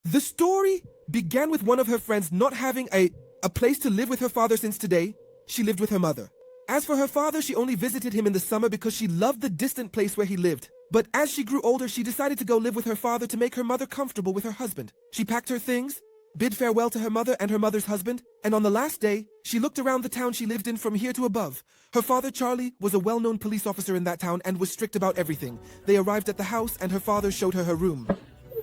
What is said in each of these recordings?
The story began with one of her friends not having a place to live with her father since today. She lived with her mother. As for her father, she only visited him in the summer because she loved the distant place where he lived. But as she grew older, she decided to go live with her father to make her mother comfortable with her husband. She packed her things, bid farewell to her mother and her mother's husband, and on the last day, she looked around the town she lived in from here to above. Her father, Charlie, was a well-known police officer in that town and was strict about everything. They arrived at the house and her father showed her her room.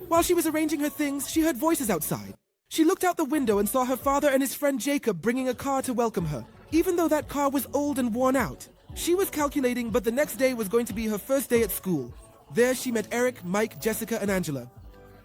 While she was arranging her things, she heard voices outside. She looked out the window and saw her father and his friend Jacob bringing a car to welcome her, even though that car was old and worn out. She was calculating, but the next day was going to be her first day at school. There she met Eric, Mike, Jessica, and Angela.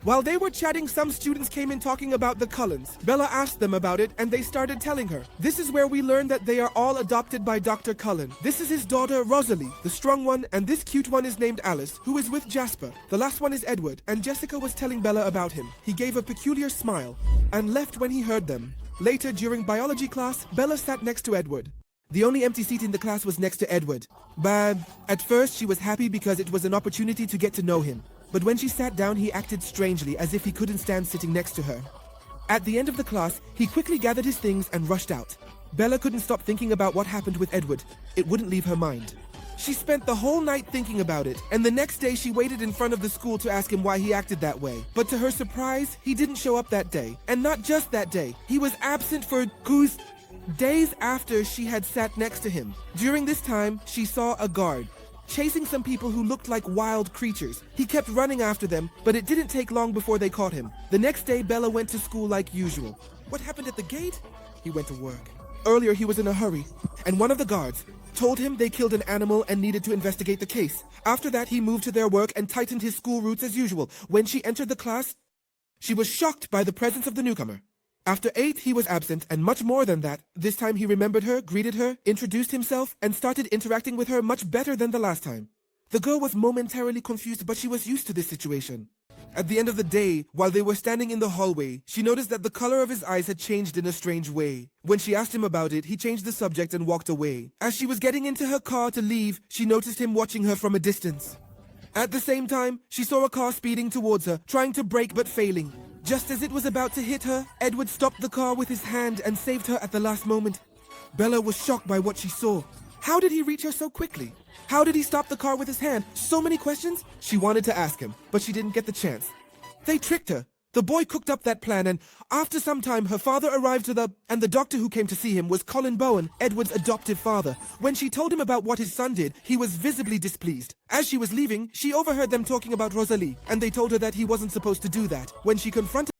While they were chatting, some students came in talking about the Cullens. Bella asked them about it, and they started telling her. This is where we learned that they are all adopted by Dr. Cullen. This is his daughter, Rosalie, the strong one, and this cute one is named Alice, who is with Jasper. The last one is Edward, and Jessica was telling Bella about him. He gave a peculiar smile, and left when he heard them. Later, during biology class, Bella sat next to Edward. The only empty seat in the class was next to Edward. But at first, she was happy because it was an opportunity to get to know him. But when she sat down, he acted strangely, as if he couldn't stand sitting next to her. At the end of the class, he quickly gathered his things and rushed out. Bella couldn't stop thinking about what happened with Edward. It wouldn't leave her mind. She spent the whole night thinking about it, and the next day she waited in front of the school to ask him why he acted that way. But to her surprise, he didn't show up that day. And not just that day, he was absent for days after she had sat next to him. During this time, she saw a guard chasing some people who looked like wild creatures. He kept running after them, but it didn't take long before they caught him. The next day, Bella went to school like usual. What happened at the gate? He went to work. Earlier, he was in a hurry, and one of the guards told him they killed an animal and needed to investigate the case. After that, he moved to their work and tightened his school routes as usual. When she entered the class, she was shocked by the presence of the newcomer. After 8, he was absent, and much more than that. This time he remembered her, greeted her, introduced himself, and started interacting with her much better than the last time. The girl was momentarily confused, but she was used to this situation. At the end of the day, while they were standing in the hallway, she noticed that the color of his eyes had changed in a strange way. When she asked him about it, he changed the subject and walked away. As she was getting into her car to leave, she noticed him watching her from a distance. At the same time, she saw a car speeding towards her, trying to brake but failing. Just as it was about to hit her, Edward stopped the car with his hand and saved her at the last moment. Bella was shocked by what she saw. How did he reach her so quickly? How did he stop the car with his hand? So many questions? She wanted to ask him, but she didn't get the chance. They tricked her. The boy cooked up that plan, and after some time, her father arrived and the doctor who came to see him was Colin Bowen, Edward's adoptive father. When she told him about what his son did, he was visibly displeased. As she was leaving, she overheard them talking about Rosalie, and they told her that he wasn't supposed to do that. When she confronted